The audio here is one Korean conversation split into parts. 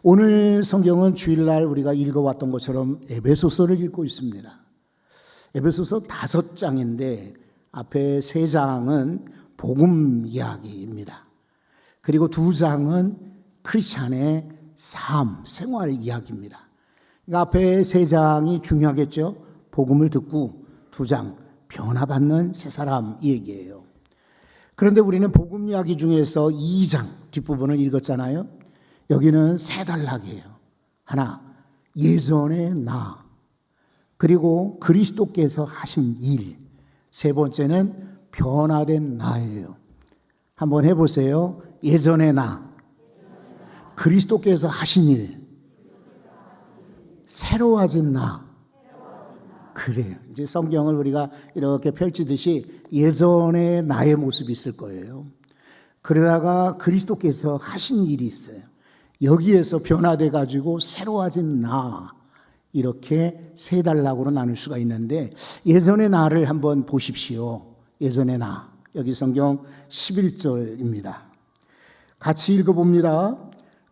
오늘 성경은 주일날 우리가 읽어왔던 것처럼 에베소서를 읽고 있습니다. 에베소서 5장인데 앞에 3장은 복음 이야기입니다. 그리고 2장은 크리스찬의 삶, 생활 이야기입니다. 그러니까 앞에 3장이 중요하겠죠. 복음을 듣고 2장 변화받는 새 사람 이 얘기예요. 그런데 우리는 복음 이야기 중에서 2장 뒷부분을 읽었잖아요. 여기는 3단락이에요. 하나, 예전의 나. 그리고 그리스도께서 하신 일. 3번째는 변화된 나예요. 한번 해보세요. 예전의 나. 그리스도께서 하신 일. 새로워진 나. 그래요. 이제 성경을 우리가 이렇게 펼치듯이 예전의 나의 모습이 있을 거예요. 그러다가 그리스도께서 하신 일이 있어요. 여기에서 변화돼 가지고 새로워진 나, 이렇게 3단락으로 나눌 수가 있는데, 예전의 나를 한번 보십시오. 예전의 나, 여기 성경 11절입니다. 같이 읽어봅니다.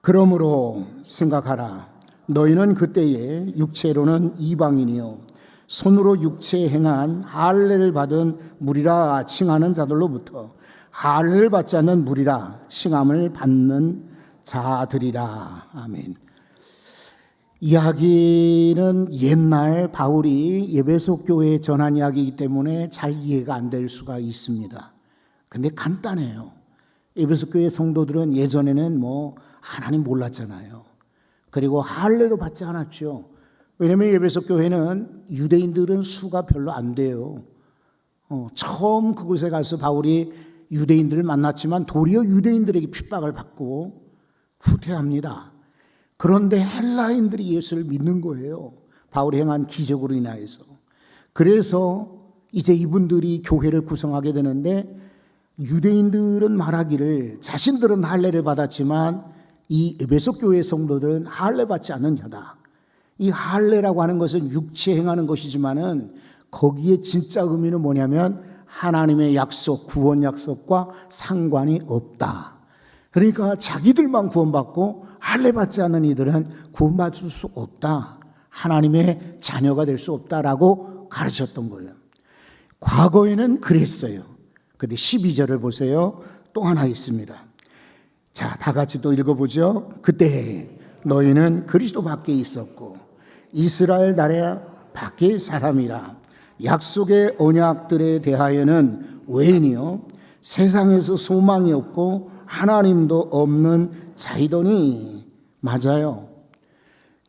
그러므로 생각하라. 너희는 그때에 육체로는 이방인이요 손으로 육체에 행한 할례를 받은 무리라 칭하는 자들로부터 할례를 받지 않는 무리라 칭함을 받는 자들이라. 아멘. 이야기는 옛날 바울이 에베소 교회에 전한 이야기이기 때문에 잘 이해가 안 될 수가 있습니다. 근데 간단해요. 에베소 교회 성도들은 예전에는 하나님 몰랐잖아요. 그리고 할례도 받지 않았죠. 왜냐하면 에베소 교회는 유대인들은 수가 별로 안 돼요. 처음 그곳에 가서 바울이 유대인들을 만났지만 도리어 유대인들에게 핍박을 받고 후퇴합니다. 그런데 헬라인들이 예수를 믿는 거예요. 바울이 행한 기적으로 인하여서. 그래서 이제 이분들이 교회를 구성하게 되는데, 유대인들은 말하기를 자신들은 할례를 받았지만 이 에베소 교회 성도들은 할례 받지 않는 자다. 이 할례라고 하는 것은 육체에 행하는 것이지만은 거기에 진짜 의미는 뭐냐면 하나님의 약속, 구원 약속과 상관이 없다. 그러니까 자기들만 구원받고 할례 받지 않는 이들은 구원받을 수 없다. 하나님의 자녀가 될 수 없다라고 가르쳤던 거예요. 과거에는 그랬어요. 그런데 12절을 보세요. 또 하나 있습니다. 자, 다 같이 또 읽어보죠. 그때 너희는 그리스도 밖에 있었고 이스라엘 나라 밖의 사람이라 약속의 언약들에 대하여는 외인이요 세상에서 소망이 없고 하나님도 없는 자이더니. 맞아요.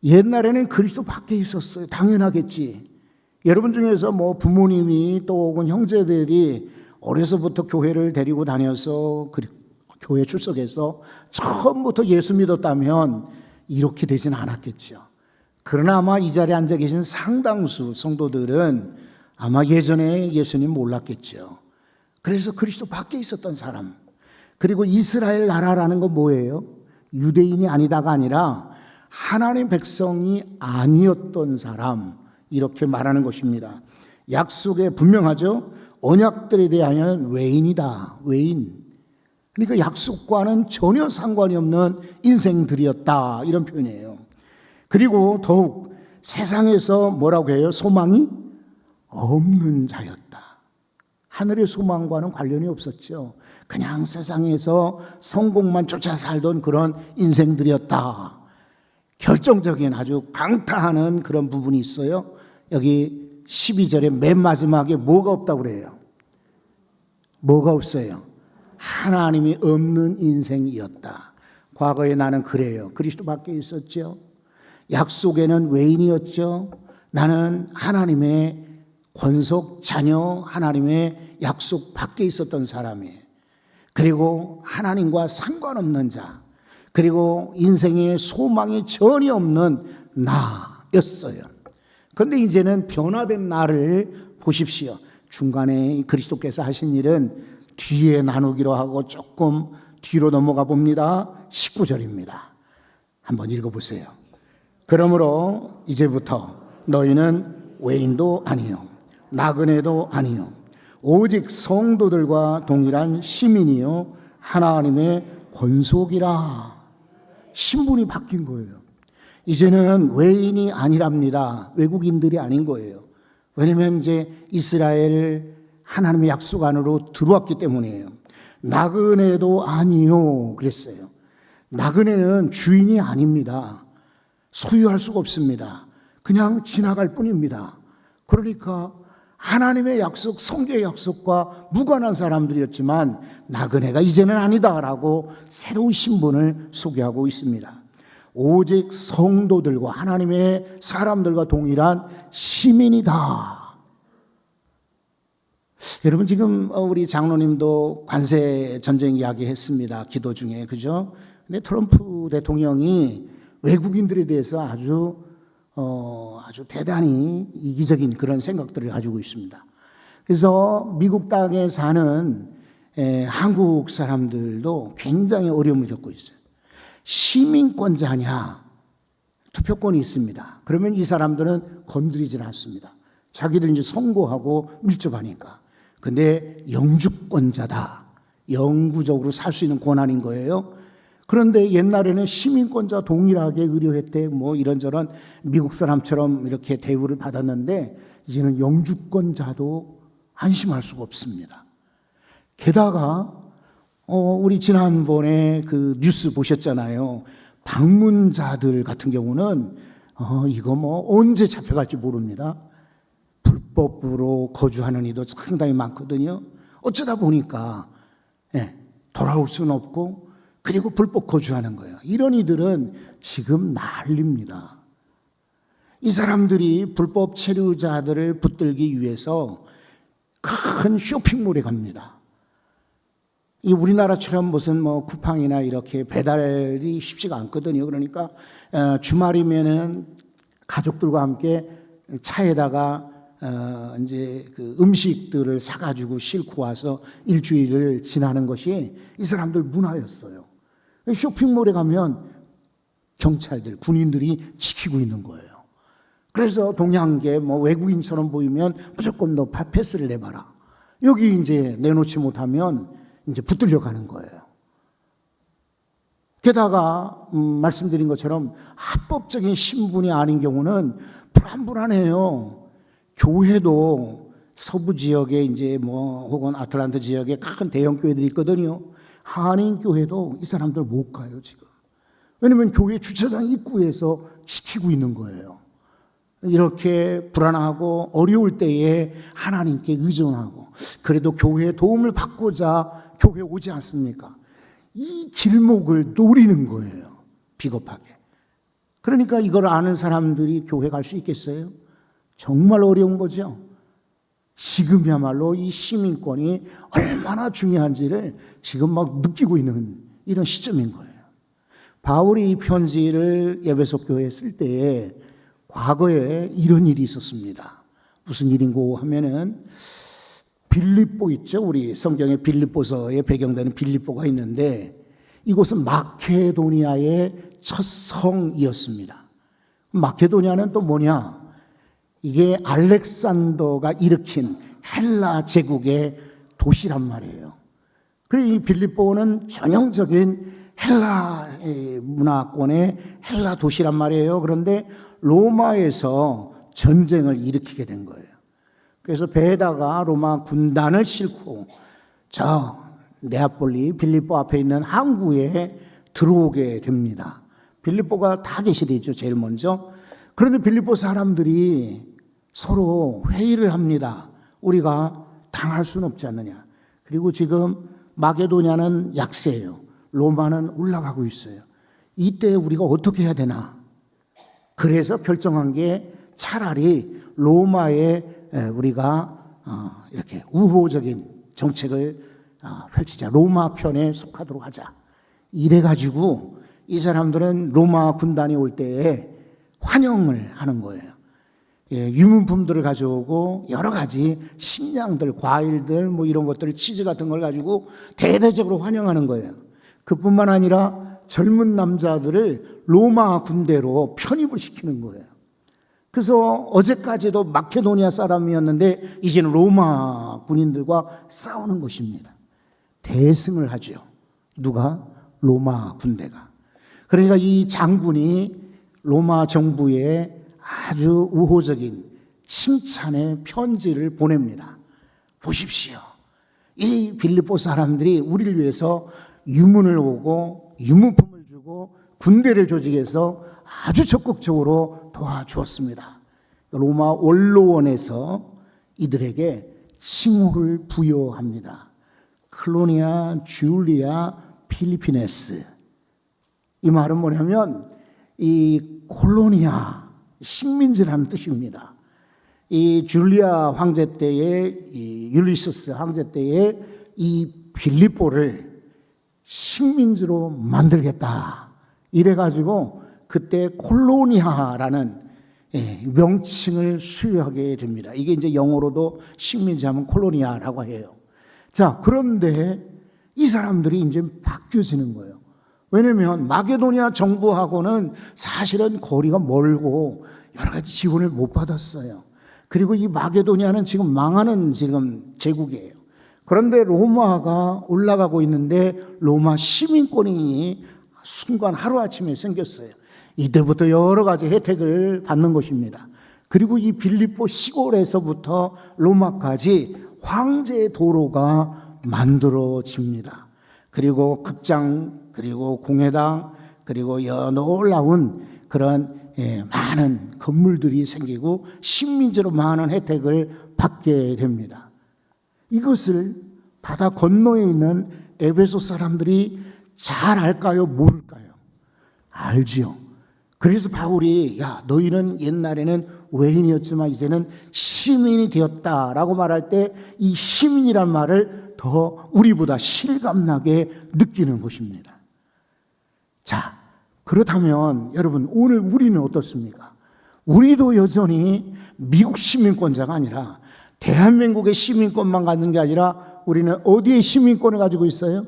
옛날에는 그리스도 밖에 있었어요. 당연하겠지. 여러분 중에서 부모님이 또 혹은 형제들이 어려서부터 교회를 데리고 다녀서 교회 출석해서 처음부터 예수 믿었다면 이렇게 되진 않았겠죠. 그러나 아마 이 자리에 앉아 계신 상당수 성도들은 아마 예전에 예수님 몰랐겠죠. 그래서 그리스도 밖에 있었던 사람. 그리고 이스라엘 나라라는 건 뭐예요? 유대인이 아니다가 아니라 하나님 백성이 아니었던 사람, 이렇게 말하는 것입니다. 약속에 분명하죠. 언약들에 대하여는 외인이다. 외인. 그러니까 약속과는 전혀 상관이 없는 인생들이었다, 이런 표현이에요. 그리고 더욱 세상에서 뭐라고 해요? 소망이 없는 자였다. 하늘의 소망과는 관련이 없었죠. 그냥 세상에서 성공만 쫓아 살던 그런 인생들이었다. 결정적인 아주 강타하는 그런 부분이 있어요. 여기 12절의 맨 마지막에 뭐가 없다고 그래요? 뭐가 없어요? 하나님이 없는 인생이었다. 과거에 나는 그래요. 그리스도 밖에 있었죠. 약속에는 외인이었죠. 나는 하나님의 권속 자녀, 하나님의 약속 밖에 있었던 사람이에요. 그리고 하나님과 상관없는 자, 그리고 인생에 소망이 전혀 없는 나였어요. 그런데 이제는 변화된 나를 보십시오. 중간에 그리스도께서 하신 일은 뒤에 나누기로 하고 조금 뒤로 넘어가 봅니다. 19절입니다. 한번 읽어보세요. 그러므로 이제부터 너희는 외인도 아니요 나그네도 아니요 오직 성도들과 동일한 시민이요 하나님의 권속이라. 신분이 바뀐 거예요. 이제는 외인이 아니랍니다. 외국인들이 아닌 거예요. 왜냐하면 이제 이스라엘 하나님의 약속 안으로 들어왔기 때문이에요. 나그네도 아니요 그랬어요. 나그네는 주인이 아닙니다. 소유할 수가 없습니다. 그냥 지나갈 뿐입니다. 그러니까 하나님의 약속, 성경의 약속과 무관한 사람들이었지만 나그네가 이제는 아니다라고 새로운 신분을 소개하고 있습니다. 오직 성도들과 하나님의 사람들과 동일한 시민이다. 여러분 지금 우리 장로님도 관세 전쟁 이야기 했습니다. 기도 중에. 그죠? 근데 트럼프 대통령이 외국인들에 대해서 아주 대단히 이기적인 그런 생각들을 가지고 있습니다. 그래서 미국 땅에 사는 한국 사람들도 굉장히 어려움을 겪고 있어요. 시민권자냐? 투표권이 있습니다. 그러면 이 사람들은 건드리질 않습니다. 자기들 이제 선거하고 밀접하니까. 근데 영주권자다. 영구적으로 살 수 있는 권한인 거예요. 그런데 옛날에는 시민권자 동일하게 의료 혜택 뭐 이런저런 미국 사람처럼 이렇게 대우를 받았는데 이제는 영주권자도 안심할 수가 없습니다. 게다가 우리 지난번에 그 뉴스 보셨잖아요. 방문자들 같은 경우는 이거 뭐 언제 잡혀갈지 모릅니다. 불법으로 거주하는 이도 상당히 많거든요. 어쩌다 보니까 돌아올 수는 없고 그리고 불법 거주하는 거예요. 이런 이들은 지금 난립니다. 이 사람들이 불법 체류자들을 붙들기 위해서 큰 쇼핑몰에 갑니다. 이 우리나라처럼 무슨 뭐 쿠팡이나 이렇게 배달이 쉽지가 않거든요. 그러니까 주말이면은 가족들과 함께 차에다가 이제 그 음식들을 사가지고 싣고 와서 일주일을 지나는 것이 이 사람들 문화였어요. 쇼핑몰에 가면 경찰들, 군인들이 지키고 있는 거예요. 그래서 동양계 뭐 외국인처럼 보이면 무조건 너 패스를 내봐라. 여기 이제 내놓지 못하면 이제 붙들려 가는 거예요. 게다가 말씀드린 것처럼 합법적인 신분이 아닌 경우는 불안해요. 교회도 서부 지역에 이제 뭐 혹은 아틀란타 지역에 큰 대형 교회들이 있거든요. 한인 교회도 이 사람들 못 가요 지금. 왜냐하면 교회 주차장 입구에서 지키고 있는 거예요. 이렇게 불안하고 어려울 때에 하나님께 의존하고 그래도 교회의 도움을 받고자 교회 오지 않습니까? 이 길목을 노리는 거예요. 비겁하게. 그러니까 이걸 아는 사람들이 교회 갈 수 있겠어요? 정말 어려운 거죠. 지금이야말로 이 시민권이 얼마나 중요한지를 지금 막 느끼고 있는 이런 시점인 거예요. 바울이 이 편지를 에베소 교회에 쓸 때에 과거에 이런 일이 있었습니다. 무슨 일인고 하면은 빌립보 있죠. 우리 성경에 빌립보서에 배경되는 빌립보가 있는데 이곳은 마케도니아의 첫 성이었습니다. 마케도니아는 또 뭐냐? 이게 알렉산더가 일으킨 헬라 제국의 도시란 말이에요. 그리고 이 빌립보는 전형적인 헬라 문화권의 헬라 도시란 말이에요. 그런데 로마에서 전쟁을 일으키게 된 거예요. 그래서 배에다가 로마 군단을 싣고 저 네아폴리 빌립보 앞에 있는 항구에 들어오게 됩니다. 빌립보가 타겟이되죠, 제일 먼저. 그런데 빌립보 사람들이 서로 회의를 합니다. 우리가 당할 수는 없지 않느냐. 그리고 지금 마게도냐는 약세예요. 로마는 올라가고 있어요. 이때 우리가 어떻게 해야 되나. 그래서 결정한 게 차라리 로마에 우리가 이렇게 우호적인 정책을 펼치자. 로마 편에 속하도록 하자. 이래가지고 이 사람들은 로마 군단이 올 때에 환영을 하는 거예요. 유문품들을 가져오고 여러 가지 식량들, 과일들 뭐 이런 것들, 치즈 같은 걸 가지고 대대적으로 환영하는 거예요. 그뿐만 아니라 젊은 남자들을 로마 군대로 편입을 시키는 거예요. 그래서 어제까지도 마케도니아 사람이었는데 이제는 로마 군인들과 싸우는 것입니다. 대승을 하죠. 누가? 로마 군대가. 그러니까 이 장군이 로마 정부에 아주 우호적인 칭찬의 편지를 보냅니다. 보십시오. 이 빌립보 사람들이 우리를 위해서 유문을 오고 유문품을 주고 군대를 조직해서 아주 적극적으로 도와주었습니다. 로마 원로원에서 이들에게 칭호를 부여합니다. 클로니아 줄리아 필리피네스. 이 말은 뭐냐면 이 콜로니아 식민지라는 뜻입니다. 이 줄리아 황제 때에 이 율리시스 황제 때에 이 빌립보를 식민지로 만들겠다. 이래가지고 그때 콜로니아라는 명칭을 수여하게 됩니다. 이게 이제 영어로도 식민지 하면 콜로니아라고 해요. 자, 그런데 이 사람들이 이제 바뀌어지는 거예요. 왜냐면 마게도니아 정부하고는 사실은 거리가 멀고 여러 가지 지원을 못 받았어요. 그리고 이 마게도니아는 지금 망하는 지금 제국이에요. 그런데 로마가 올라가고 있는데 로마 시민권이 순간 하루아침에 생겼어요. 이때부터 여러 가지 혜택을 받는 것입니다. 그리고 이 빌립보 시골에서부터 로마까지 황제의 도로가 만들어집니다. 그리고 극장, 그리고 공회당, 그리고 놀라운 그런 많은 건물들이 생기고 식민지로 많은 혜택을 받게 됩니다. 이것을 바다 건너에 있는 에베소 사람들이 잘 알까요? 모를까요? 알지요. 그래서 바울이 야, 너희는 옛날에는 외인이었지만 이제는 시민이 되었다라고 말할 때 이 시민이란 말을 더 우리보다 실감나게 느끼는 것입니다. 자, 그렇다면 여러분 오늘 우리는 어떻습니까? 우리도 여전히 미국 시민권자가 아니라 대한민국의 시민권만 갖는 게 아니라 우리는 어디에 시민권을 가지고 있어요?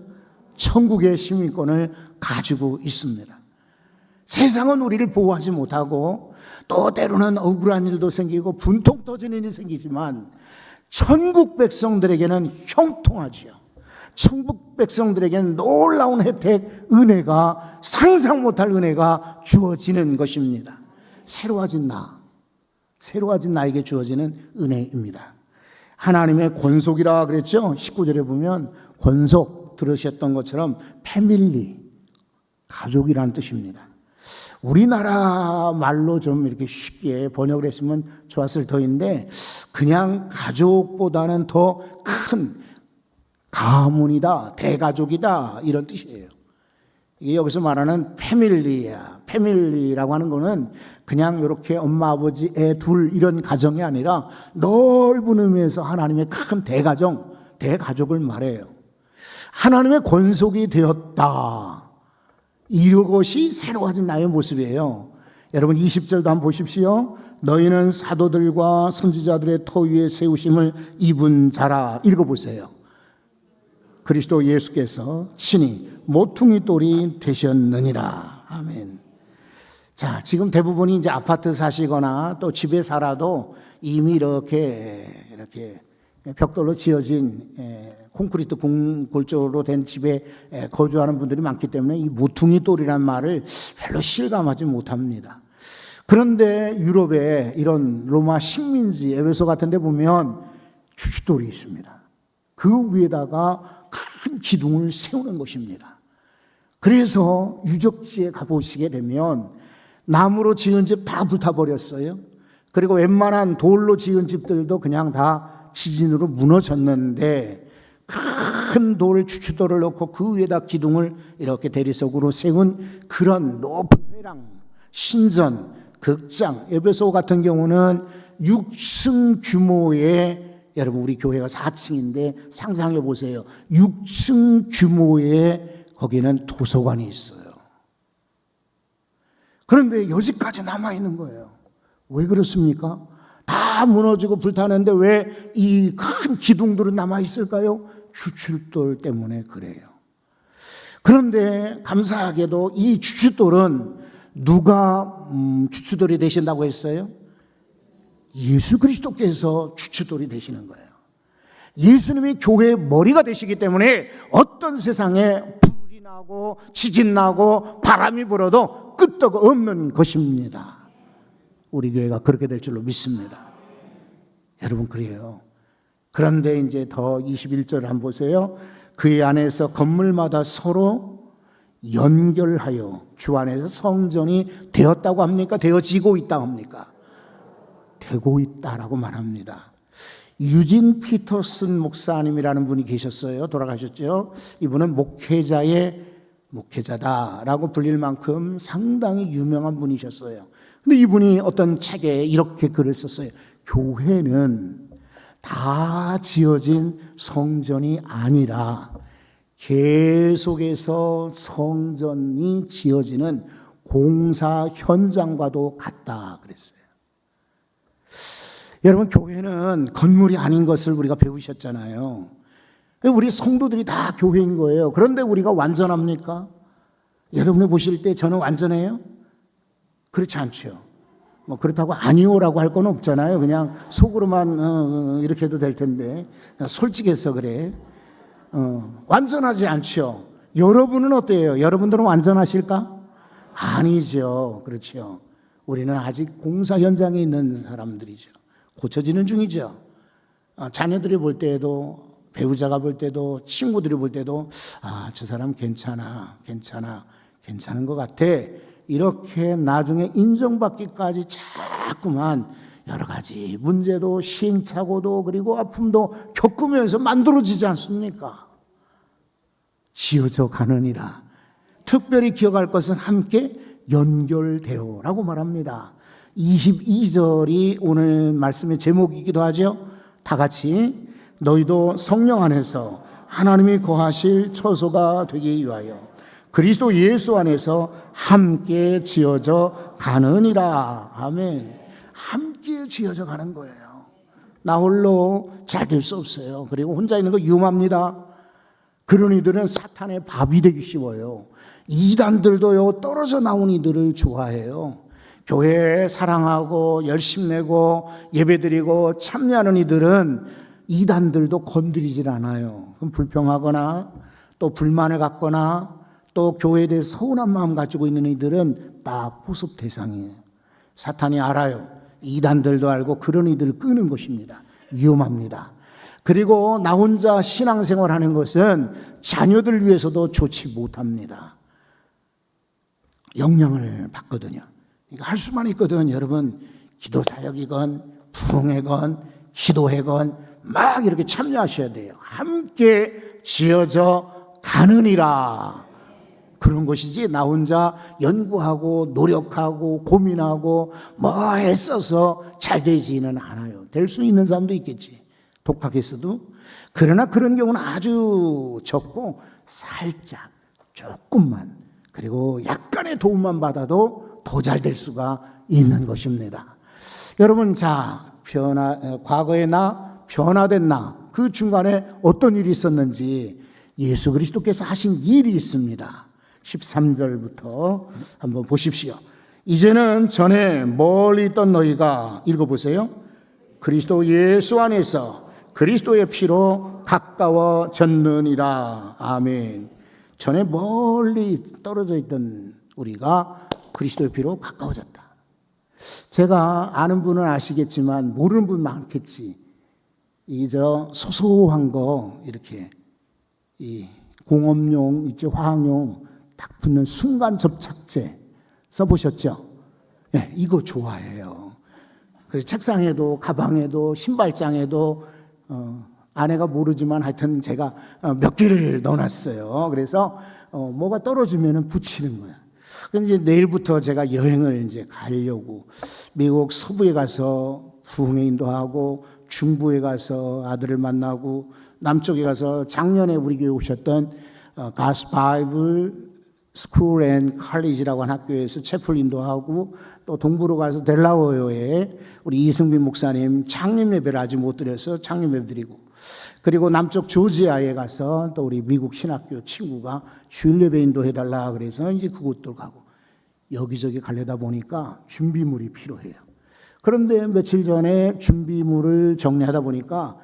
천국의 시민권을 가지고 있습니다. 세상은 우리를 보호하지 못하고 또 때로는 억울한 일도 생기고 분통 터지는 일이 생기지만 천국 백성들에게는 형통하지요. 천국 백성들에게는 놀라운 혜택, 은혜가 상상 못할 은혜가 주어지는 것입니다. 새로워진 나에게 주어지는 은혜입니다. 하나님의 권속이라 그랬죠. 19절에 보면 권속 들으셨던 것처럼 패밀리, 가족이라는 뜻입니다. 우리나라 말로 좀 이렇게 쉽게 번역을 했으면 좋았을 터인데 그냥 가족보다는 더 큰 가문이다, 대가족이다 이런 뜻이에요. 이게 여기서 말하는 패밀리야. 패밀리라고 하는 거는 그냥 이렇게 엄마, 아버지, 애 둘 이런 가정이 아니라 넓은 의미에서 하나님의 큰 대가정, 대가족을 말해요. 하나님의 권속이 되었다. 이것이 새로워진 나의 모습이에요. 여러분 20절도 한번 보십시오. 너희는 사도들과 선지자들의 터 위에 세우심을 입은 자라. 읽어보세요. 그리스도 예수께서 친히 모퉁이 돌이 되셨느니라. 아멘. 자, 지금 대부분이 이제 아파트 사시거나 또 집에 살아도 이미 이렇게 벽돌로 지어진 콘크리트 골조로 된 집에 거주하는 분들이 많기 때문에 이 모퉁이 돌이라는 말을 별로 실감하지 못합니다. 그런데 유럽에 이런 로마 식민지 에베소 같은 데 보면 주춧돌이 있습니다. 그 위에다가 큰 기둥을 세우는 것입니다. 그래서 유적지에 가보시게 되면 나무로 지은 집 다 불타버렸어요. 그리고 웬만한 돌로 지은 집들도 그냥 다 지진으로 무너졌는데 큰 돌, 주춧돌을 넣고 그 위에다 기둥을 이렇게 대리석으로 세운 그런 높은 회랑, 신전, 극장, 에베소 같은 경우는 6층 규모의, 여러분 우리 교회가 4층인데 상상해 보세요. 6층 규모의 거기는 도서관이 있어요. 그런데 여지까지 남아있는 거예요. 왜 그렇습니까? 다 무너지고 불타는데 왜 이 큰 기둥들은 남아있을까요? 주춧돌 때문에 그래요. 그런데 감사하게도 이 주춧돌은 누가 주춧돌이 되신다고 했어요? 예수 그리스도께서 주춧돌이 되시는 거예요. 예수님이 교회의 머리가 되시기 때문에 어떤 세상에 불이 나고 지진 나고 바람이 불어도 끄떡 없는 것입니다. 우리 교회가 그렇게 될 줄로 믿습니다. 여러분 그래요. 그런데 이제 더 21절을 한번 보세요. 그의 안에서 건물마다 서로 연결하여 주 안에서 성전이 되었다고 합니까? 되어지고 있다고 합니까? 되고 있다라고 말합니다. 유진 피터슨 목사님이라는 분이 계셨어요. 돌아가셨죠. 이분은 목회자의 목회자다라고 불릴 만큼 상당히 유명한 분이셨어요. 근데 이분이 어떤 책에 이렇게 글을 썼어요. 교회는 다 지어진 성전이 아니라 계속해서 성전이 지어지는 공사 현장과도 같다 그랬어요. 여러분 교회는 건물이 아닌 것을 우리가 배우셨잖아요. 우리 성도들이 다 교회인 거예요. 그런데 우리가 완전합니까? 여러분이 보실 때 저는 완전해요? 그렇지 않죠. 뭐 그렇다고 아니오라고 할 건 없잖아요. 그냥 속으로만 이렇게 해도 될 텐데 솔직해서 그래. 완전하지 않죠. 여러분은 어때요? 여러분들은 완전하실까? 아니죠. 그렇죠. 우리는 아직 공사 현장에 있는 사람들이죠. 고쳐지는 중이죠. 자녀들이 볼 때에도, 배우자가 볼 때도, 친구들이 볼 때도 저 사람 괜찮은 것 같아. 이렇게 나중에 인정받기까지 자꾸만 여러 가지 문제도 시행착오도 그리고 아픔도 겪으면서 만들어지지 않습니까? 지어져 가느니라. 특별히 기억할 것은 함께 연결되어라고 말합니다. 22절이 오늘 말씀의 제목이기도 하죠. 다 같이 너희도 성령 안에서 하나님이 거하실 처소가 되기 위하여 그리스도 예수 안에서 함께 지어져 가느니라. 아멘. 함께 지어져 가는 거예요. 나 홀로 잘 될 수 없어요. 그리고 혼자 있는 거 위험합니다. 그런 이들은 사탄의 밥이 되기 쉬워요. 이단들도요, 떨어져 나온 이들을 좋아해요. 교회에 사랑하고 열심 내고 예배드리고 참여하는 이들은 이단들도 건드리질 않아요. 그럼 불평하거나 또 불만을 갖거나 또 교회에 대해 서운한 마음 가지고 있는 이들은 딱 포섭 대상이에요. 사탄이 알아요. 이단들도 알고 그런 이들을 끄는 것입니다. 위험합니다. 그리고 나 혼자 신앙생활 하는 것은 자녀들 위해서도 좋지 못합니다. 영향을 받거든요. 할 수만 있거든. 여러분 기도 사역이건 부흥회건 기도회건 막 이렇게 참여하셔야 돼요. 함께 지어져 가느니라. 그런 것이지 나 혼자 연구하고 노력하고 고민하고 뭐 애써서 잘 되지는 않아요. 될 수 있는 사람도 있겠지. 독학에서도. 그러나 그런 경우는 아주 적고 살짝 조금만 그리고 약간의 도움만 받아도 더 잘 될 수가 있는 것입니다. 여러분 자 과거의 나 변화된 나 그 중간에 어떤 일이 있었는지 예수 그리스도께서 하신 일이 있습니다. 13절부터 한번 보십시오. 이제는 전에 멀리 있던 너희가 읽어보세요. 그리스도 예수 안에서 그리스도의 피로 가까워졌느니라. 아멘. 전에 멀리 떨어져 있던 우리가 그리스도의 피로 가까워졌다. 제가 아는 분은 아시겠지만 모르는 분 많겠지. 소소한 거 이렇게 이 공업용 있죠, 화학용 딱 붙는 순간 접착제 써보셨죠? 네, 이거 좋아해요. 그래서 책상에도 가방에도 신발장에도 아내가 모르지만 하여튼 제가 몇 개를 넣어놨어요. 그래서 뭐가 떨어지면 붙이는 거야. 근데 이제 내일부터 제가 여행을 이제 가려고 미국 서부에 가서 부흥회 인도하고 중부에 가서 아들을 만나고 남쪽에 가서 작년에 우리 교회 오셨던 God's Bible School and College라고 한 학교에서 채플 인도하고 또 동부로 가서 델라웨어에 우리 이승빈 목사님 창립 예배를 아직 못 드려서 창립 예배 드리고 그리고 남쪽 조지아에 가서 또 우리 미국 신학교 친구가 주일 예배 인도해달라 그래서 이제 그곳도 가고 여기저기 가려다 보니까 준비물이 필요해요. 그런데 며칠 전에 준비물을 정리하다 보니까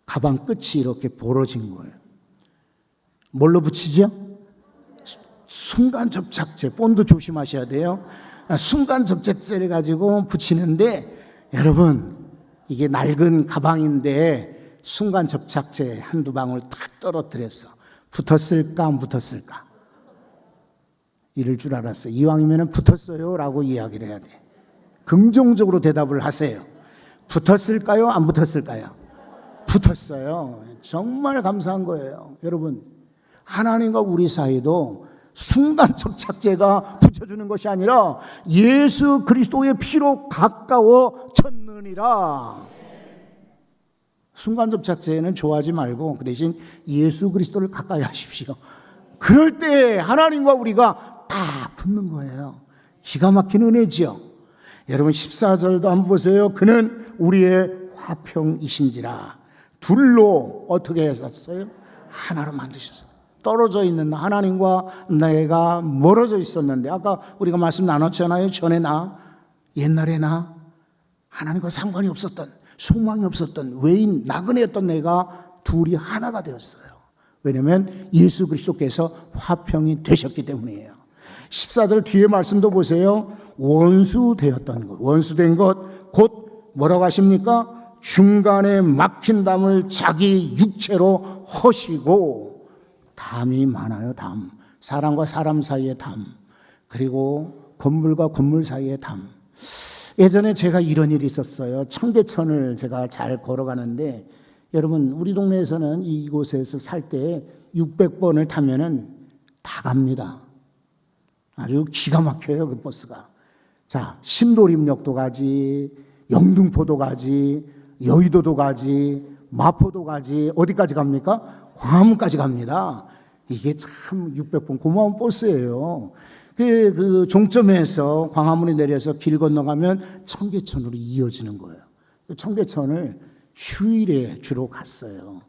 가방 끝이 이렇게 벌어진 거예요. 뭘로 붙이죠? 순간 접착제, 본드 조심하셔야 돼요. 순간 접착제를 가지고 붙이는데 여러분 이게 낡은 가방인데 순간 접착제 한두 방울 탁 떨어뜨렸어. 붙었을까 안 붙었을까? 이럴 줄 알았어요. 이왕이면 붙었어요 라고 이야기를 해야 돼. 긍정적으로 대답을 하세요. 붙었을까요? 안 붙었을까요? 붙었어요. 정말 감사한 거예요. 여러분, 하나님과 우리 사이도 순간 접착제가 붙여주는 것이 아니라 예수 그리스도의 피로 가까워졌느니라. 순간 접착제는 좋아하지 말고 그 대신 예수 그리스도를 가까이 하십시오. 그럴 때 하나님과 우리가 딱 붙는 거예요. 기가 막힌 은혜지요. 여러분 14절도 한번 보세요. 그는 우리의 화평이신지라. 둘로 어떻게 하셨어요? 하나로 만드셨어요. 떨어져 있는 하나님과 내가 멀어져 있었는데 아까 우리가 말씀 나눴잖아요. 전에 나, 옛날에 나, 하나님과 상관이 없었던, 소망이 없었던 외인, 나그네였던 내가 둘이 하나가 되었어요. 왜냐하면 예수 그리스도께서 화평이 되셨기 때문이에요. 14절 뒤에 말씀도 보세요. 원수 되었던 것, 원수된 것, 곧 뭐라고 하십니까? 중간에 막힌 담을 자기 육체로 허시고. 담이 많아요. 담. 사람과 사람 사이의 담. 그리고 건물과 건물 사이의 담. 예전에 제가 이런 일이 있었어요. 청계천을 제가 잘 걸어가는데 여러분 우리 동네에서는 이곳에서 살 때 600번을 타면은 다 갑니다. 아주 기가 막혀요. 그 버스가. 자, 신도림역도 가지, 영등포도 가지, 여의도도 가지, 마포도 가지, 어디까지 갑니까? 광화문까지 갑니다. 이게 참 600번 고마운 버스예요. 그 종점에서 광화문에 내려서 길 건너가면 청계천으로 이어지는 거예요. 청계천을 휴일에 주로 갔어요.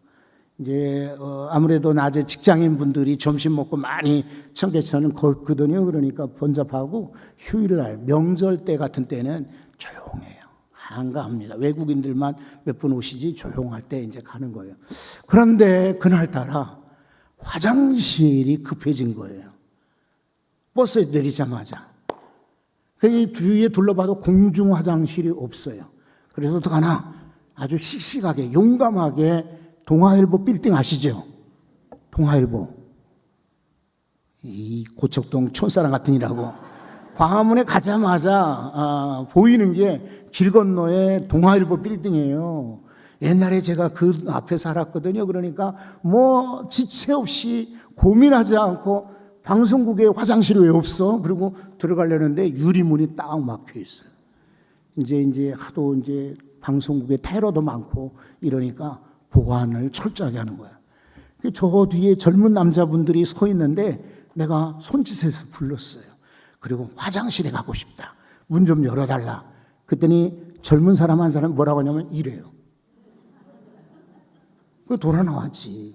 이제 아무래도 낮에 직장인 분들이 점심 먹고 많이 청계천을 걷거든요. 그러니까 번잡하고 휴일 날 명절 때 같은 때는 조용해요. 한가합니다. 외국인들만 몇 분 오시지 조용할 때 이제 가는 거예요. 그런데 그날따라 화장실이 급해진 거예요. 버스에 내리자마자. 그 주위에 둘러봐도 공중 화장실이 없어요. 그래서 어떡하나 아주 씩씩하게 용감하게 동아일보 빌딩 아시죠? 동아일보. 이 고척동 촌사람 같으니라고. 광화문에 가자마자 보이는 게 길 건너에 동아일보 빌딩이에요. 옛날에 제가 그 앞에 살았거든요. 그러니까 뭐 지체 없이 고민하지 않고 방송국에 화장실이 왜 없어? 그리고 들어가려는데 유리문이 딱 막혀 있어요. 이제 하도 이제 방송국에 테러도 많고 이러니까 보안을 철저하게 하는 거야. 저 뒤에 젊은 남자분들이 서 있는데 내가 손짓해서 불렀어요. 그리고 화장실에 가고 싶다. 문 좀 열어달라. 그랬더니 젊은 사람 한 사람 뭐라고 하냐면 이래요. 그 돌아 나왔지.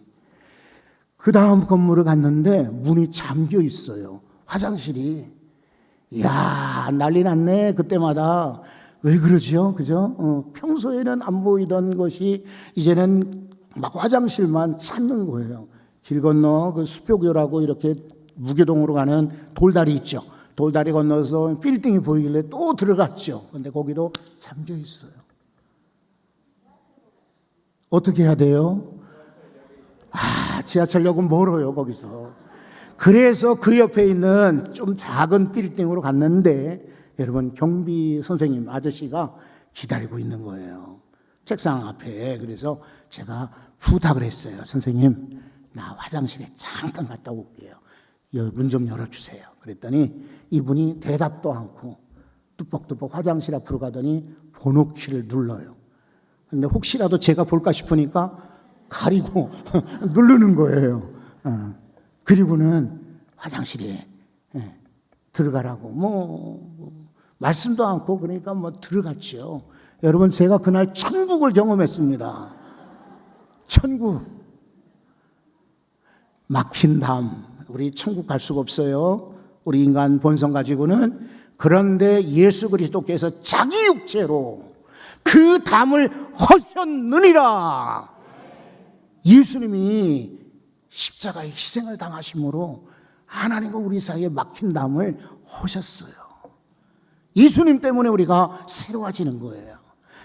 그 다음 건물을 갔는데 문이 잠겨 있어요. 화장실이. 이야, 난리 났네. 그때마다. 왜 그러죠? 그죠? 평소에는 안 보이던 것이 이제는 막 화장실만 찾는 거예요. 길 건너 그 수표교라고 이렇게 무교동으로 가는 돌다리 있죠. 돌다리 건너서 빌딩이 보이길래 또 들어갔죠. 근데 거기도 잠겨 있어요. 어떻게 해야 돼요? 지하철역은 멀어요, 거기서. 그래서 그 옆에 있는 좀 작은 빌딩으로 갔는데 여러분 경비 선생님 아저씨가 기다리고 있는 거예요. 책상 앞에. 그래서 제가 부탁을 했어요. 선생님, 나 화장실에 잠깐 갔다 올게요. 문 좀 열어주세요. 그랬더니 이분이 대답도 않고 뚜벅뚜벅 화장실 앞으로 가더니 번호키를 눌러요. 근데 혹시라도 제가 볼까 싶으니까 가리고 누르는 거예요. 그리고는 화장실에 들어가라고 뭐 말씀도 않고 그러니까 뭐 들어갔죠. 여러분 제가 그날 천국을 경험했습니다. 천국. 막힌 담. 우리 천국 갈 수가 없어요. 우리 인간 본성 가지고는. 그런데 예수 그리스도께서 자기 육체로 그 담을 허셨느니라. 예수님이 십자가의 희생을 당하심으로 하나님과 우리 사이에 막힌 담을 하셨어요. 예수님 때문에 우리가 새로워지는 거예요.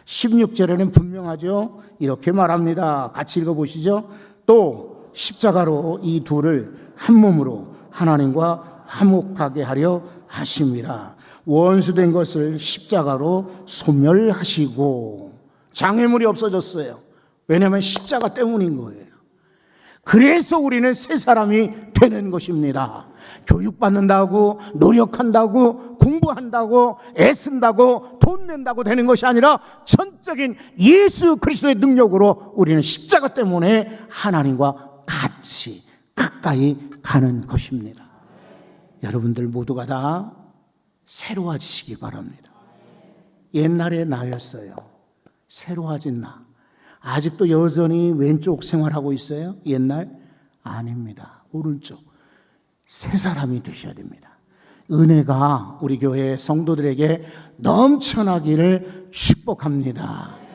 16절에는 분명하죠. 이렇게 말합니다. 같이 읽어보시죠. 또 십자가로 이 둘을 한 몸으로 하나님과 화목하게 하려 하심이라. 원수된 것을 십자가로 소멸하시고. 장애물이 없어졌어요. 왜냐하면 십자가 때문인 거예요. 그래서 우리는 새 사람이 되는 것입니다. 교육받는다고, 노력한다고, 공부한다고, 애쓴다고, 돈 낸다고 되는 것이 아니라 전적인 예수 그리스도의 능력으로 우리는 십자가 때문에 하나님과 같이 가까이 가는 것입니다. 여러분들 모두가 다 새로워지시기 바랍니다. 옛날의 나였어요. 새로워진 나. 아직도 여전히 왼쪽 생활하고 있어요? 옛날? 아닙니다. 오른쪽. 새 사람이 되셔야 됩니다. 은혜가 우리 교회 성도들에게 넘쳐나기를 축복합니다.